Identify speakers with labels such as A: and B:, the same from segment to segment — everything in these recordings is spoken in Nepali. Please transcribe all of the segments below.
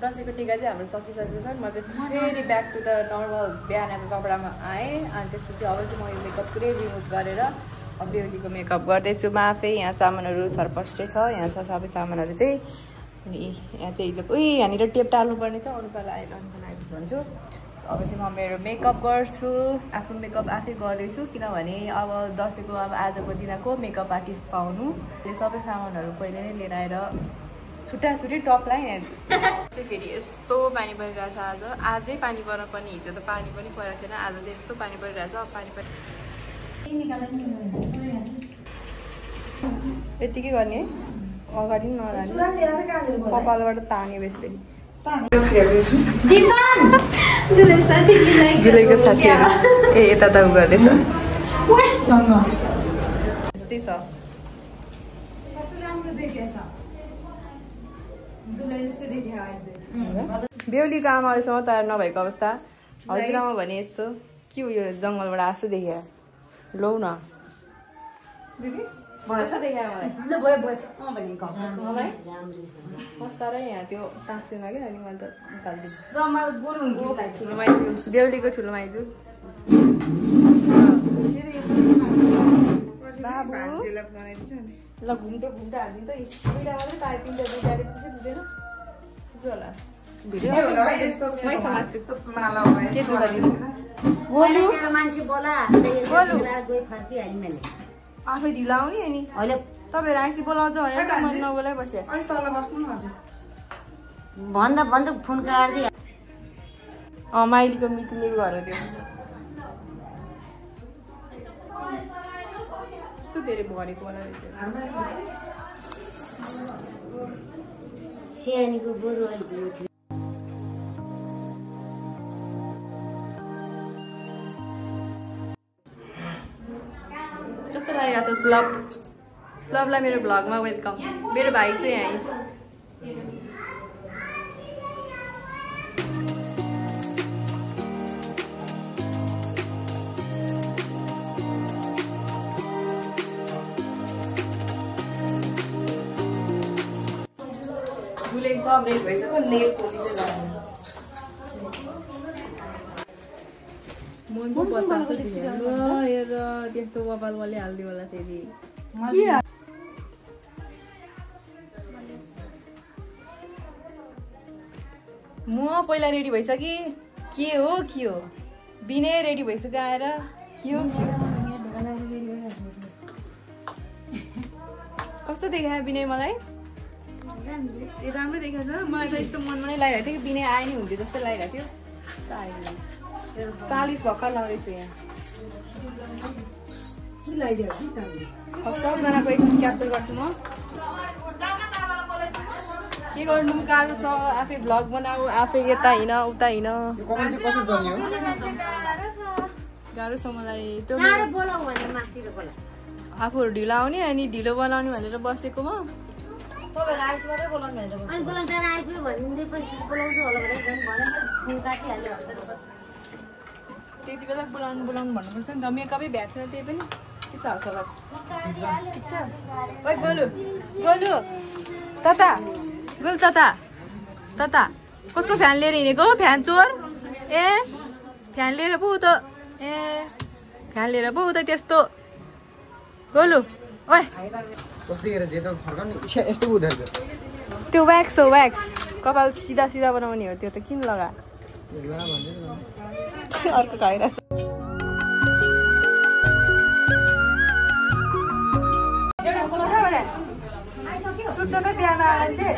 A: दसैँको टिका चाहिँ हाम्रो सकिसकेको छ। म चाहिँ फेरि ब्याक टु द नर्मल बिहानको कपडामा आएँ। अनि त्यसपछि अब चाहिँ म यो मेकअप पुरै रिमुभ गरेर अब बेहुलीको मेकअप गर्दैछु। म आफै यहाँ सामानहरू छरपस्टे छ, यहाँ छ सबै सामानहरू चाहिँ। अनि यहाँ चाहिँ हिजोको यहाँनिर टेप टाल्नुपर्ने छ, अरूलाई आइलन्स भन्छु। अब चाहिँ म मेरो मेकअप गर्छु, आफ्नो मेकअप आफै गर्दैछु किनभने अब दसैँको अब आजको दिनको मेकअप आर्टिस्ट पाउनु यो सबै सामानहरू पहिले नै लिएर आएर छुट्टा छुट्टी टपलाई यहाँ चाहिँ फेरि यस्तो पानी परिरहेछ। आजै पानी पर्न पनि हिजो त पानी पनि परेको थिएन, आज चाहिँ यस्तो पानी परिरहेछ। पानी यतिकै गर्ने अगाडि पनि नलाने कपालबाट ताने बेसी जुलाईको साथीहरू ए यता त गर्दैछ यस्तै छ। बेहुलीको आमाहरूसँग तयार नभएको अवस्था। हजुरआमा भने यस्तो के हो यो जङ्गलबाट आँसु देखिया लौ न मस्तारै यहाँ त्यो टाँसेमा क्या। अनि मैले त निकालिदिन्छु ठुलो माइजू बेहुलीको ठुलो माइजू बाबु ल घुम्टो हालिदिनु त दुईवटा मात्रै पायो, तिनवटा दुईवटा पछि पुग्दैन होला आफै ढिलो आउने अनि तपाईँहरू आइसी बोलाउँछ भनेर त मैले नबोलाइ बसेँ
B: भन्दा भन्दा फोन काट्दै
A: माइलीको मितिनीको घर हो त्यो। यस्तो धेरै भरेको होला रहेछ
B: सानीको गोरु
A: कस्तो लागिरहेको छ स्लभलाई मेरो भ्लगमा वेलकम। मेरो भाइ चाहिँ यहाँ गुले सब रेड भइसक्यो, नेल पोलिस चाहिँ लगाउनु मन बच्चा हेर त्यस्तो कपाल मैले हालिदियो होला फेरि। म पहिला रेडी भइसकेँ के हो बिने रेडी भइसक्यो आएर के हो कस्तो देखायो बिने मलाई राम्रो देखाएको छ। मलाई त यस्तो मनमा नै लागिरहेको थियो कि बिने आए नि हुन्थ्यो जस्तो लागिरहेको थियो। पालिस भर्खर लाउँदैछु यहाँ सबजनाको एकछिन क्याप्चर गर्छु म। के गर्नु गाह्रो छ, आफै भ्लग बनाऊ, आफै यता हिँड उता हिँड गाह्रो छ मलाई। त्यो आफूहरू ढिलो आउने अनि ढिलो बोलाउने भनेर बसेको म। त्यति बेला बोलाउनु भन्नुपर्छ नि त, मेकअपै भ्याएको छैन त्यही पनि के छ हालखबर ठिक छ। ओइ गोलु तता कसको फ्यान लिएर हिँडेको फ्यान चोर ए फ्यान लिएर पो त त्यस्तो गोलु ओइ त्यो व्याक्स हो व्याक्स कपाल सिधा बनाउने हो त्यो त किन लगा अर्को खाइरहेछ। सुत्छ त बिहान मान्छे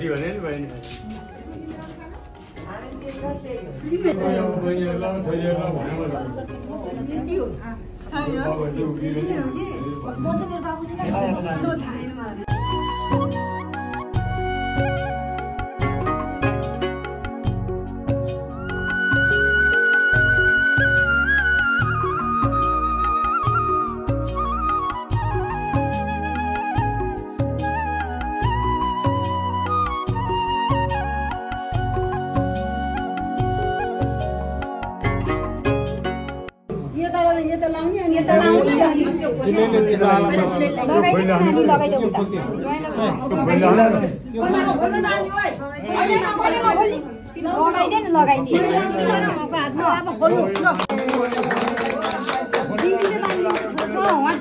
C: छोरी भने नि बहिनी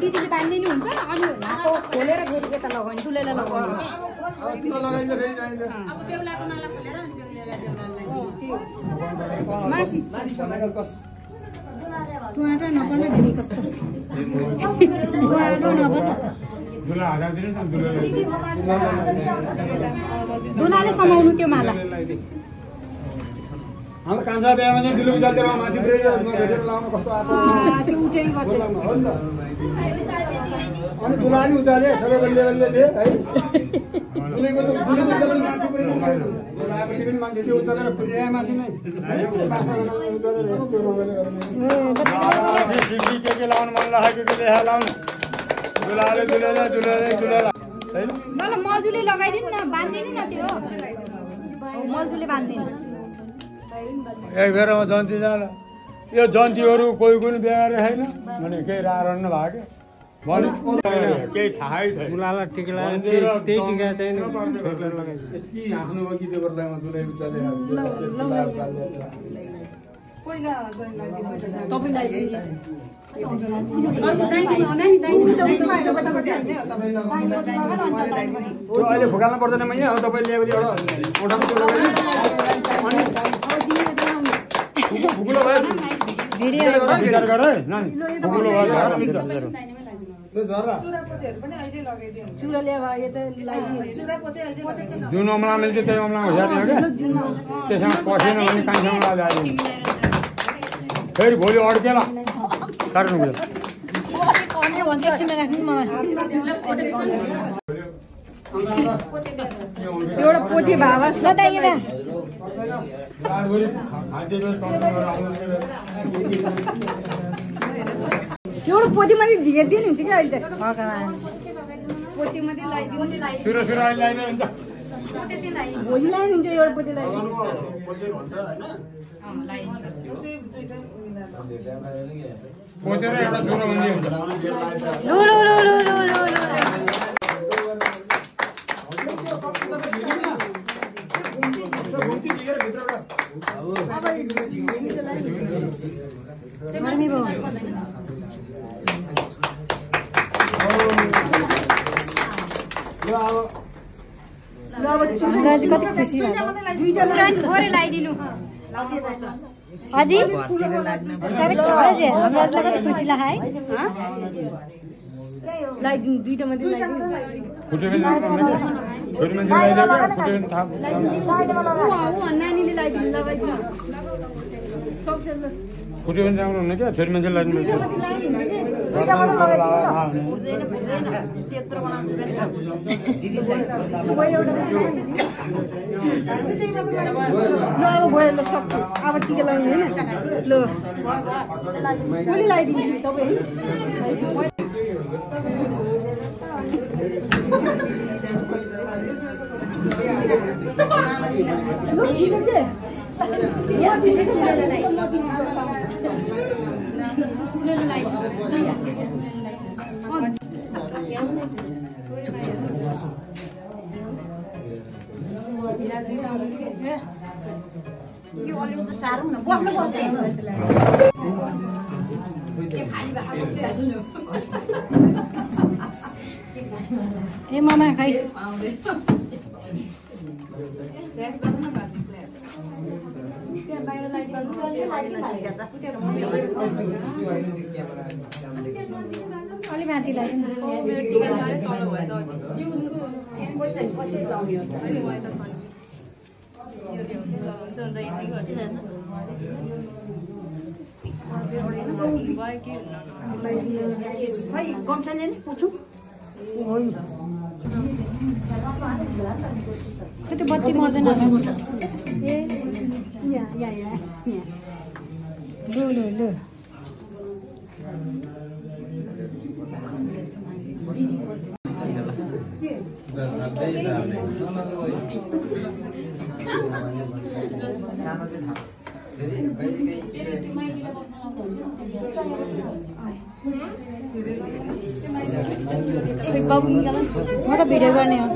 D: दिदीले बाँधिदिनु हुन्छ अनि खोलेर फेरि यता लगाउने दुलेलाई लगाउने टुवाटो नपर्ने दिदी कस्तो टुवाटो नपर्ने दुलाले समाउनु त्यो माला
C: हाम्रो कान्छा बिहामा चाहिँ दुलु उचालेर माथि भेटेर लाउनु कस्तो आएको अनि दुलानी उचाले सबै बल्ले थिए है दुलेको त दुलेको त माथि पुरेर दुलापछि पनि मान्छे त्यो उचालेर पुर्या माथि नै के लाउनु मन लागेको के देखा लाउनु दुलाले हैन
D: ल मजुले लगाइदिनु न बान्दिनु न त्यो मजुले बान्दिनु
C: एक बेरमा जन्ती जान यो जन्तीहरू कोही पनि बिहा छैन भने केही राहरन्न भएको केही थाहै छैन दुलालाई टिका त्यही टिका चाहिँ आफ्नो बगीचे बदलामा दुलै उचाले अहिले फुकाल्नु पर्दैन मैले अब तपाईँले ल्याएको फुकुलो भयो जुन अमला मिल्छ त्यही अमला घुसाइदियो क्या त्यसमा पसेन भने काहीँसँग लगाइदियो फेरि भोलि अड्केला सार्नु
D: एउटा पोथी भावा सदाइरा एउटा पोथी मात्रै दिएदिनु हुन्छ क्या अहिले पोथी मात्रै लगाइदिनु भोलि लगाइदिन्छ एउटा पोथी कति खुसी थोरै लगाइदिनु हजुर हामीलाई कति खुसी लाग्यो है लगाइदिनु दुईटा मात्रै नानीले लगाइदिनु लगाइदिनु
C: फुट्यो भने राम्रो हुने क्या छोरी मान्छे लगाइदिनु
D: अब टिका लगाउने होइन ल कसले लगाइदिनु तपाईँ ए मामा खाइ अलि माथि लाग्यो त्यो बत्ती मर्दैन ए लु म त भिडियो गर्ने हो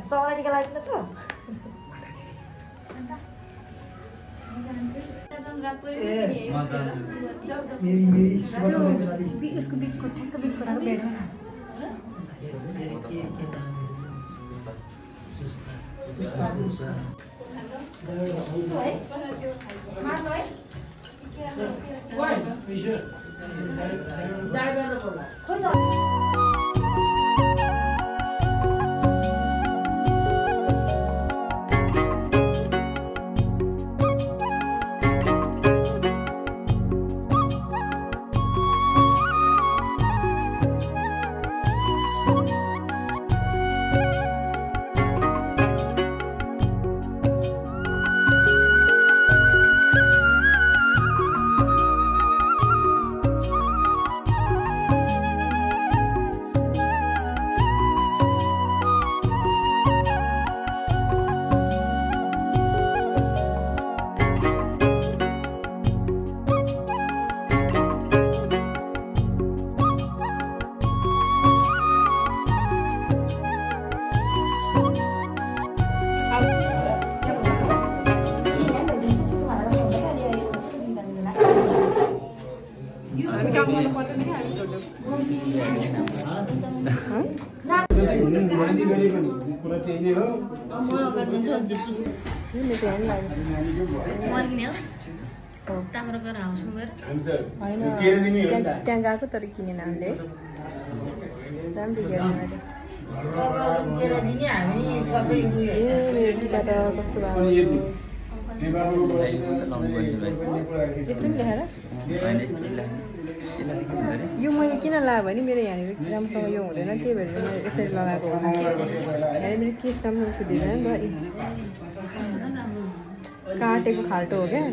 B: सवारीका लागि त
D: उसको बिचको ठ्याक्क बिचको बेडमा
A: त्यहाँ गएको तर किनेन हामीले राम्रो मेरो टिका त कस्तो भयो यस्तो नि लेखेर यो मैले किन लगायो भने मेरो यहाँनिर राम्रोसँग यो हुँदैन त्यही भएर मैले यसरी लगाएको हो यहाँनिर मेरो केस राम्रो सुधिँदैन नि त काटेको खाल्टो हो क्या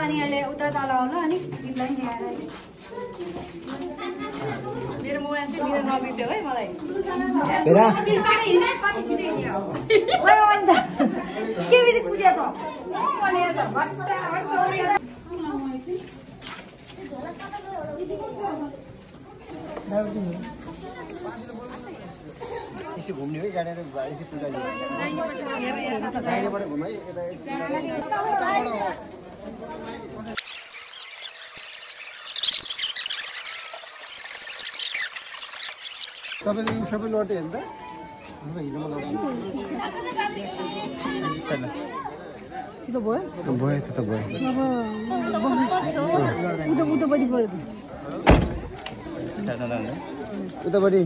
D: अनि अहिले उता तल होला अनि तिमीलाई ल्याएर
A: मेरो मोबाइल चाहिँ दिन नबित्यो है मलाई
D: के बित्यो पुग्यो
E: यसो घुम्ने हो गाडी त यसो पूजा दाहिनेबाट घुमाइ यता तपाईले यो सबै लटे हेर्दा हिँड्नु
D: त भयो
E: भयो त भयो
D: उतापट्टि गयो
E: उतापट्टि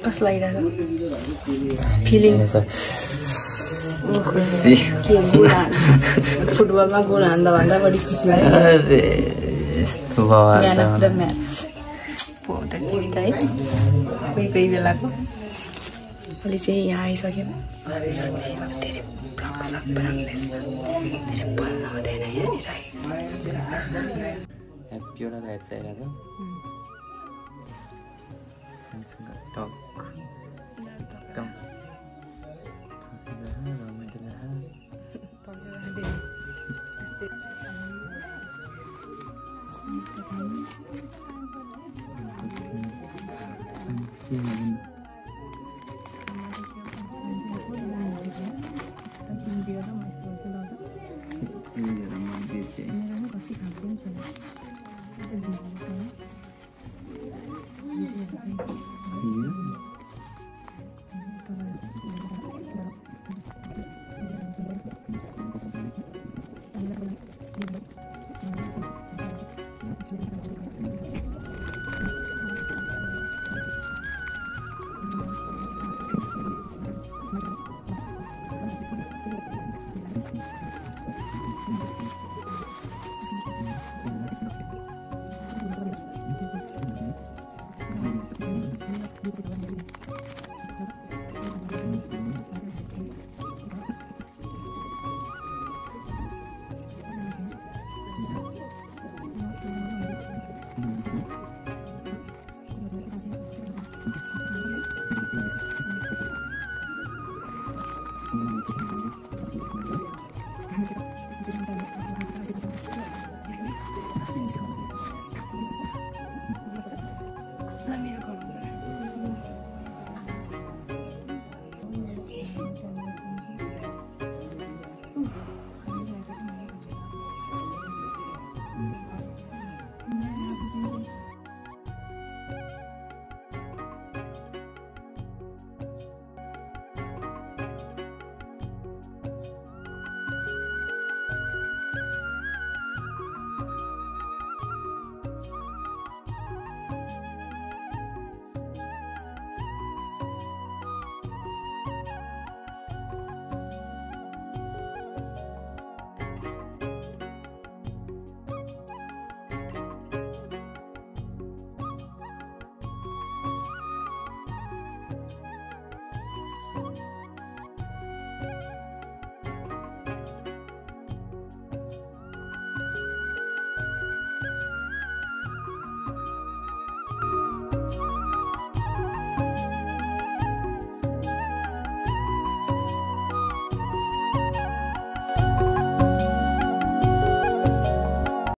A: कस्तो लागिरहेको फिलिङ खुसी फुटबलमा गोल हान्दा भन्दा बढी खुसी भयो म्यान अफ द म्याच पो त तिमी त है कोही कोही बेलाको अहिले चाहिँ यहाँ आइसक्यौँ
F: एउटा राइट साइड आज टक एकदम रमाइलो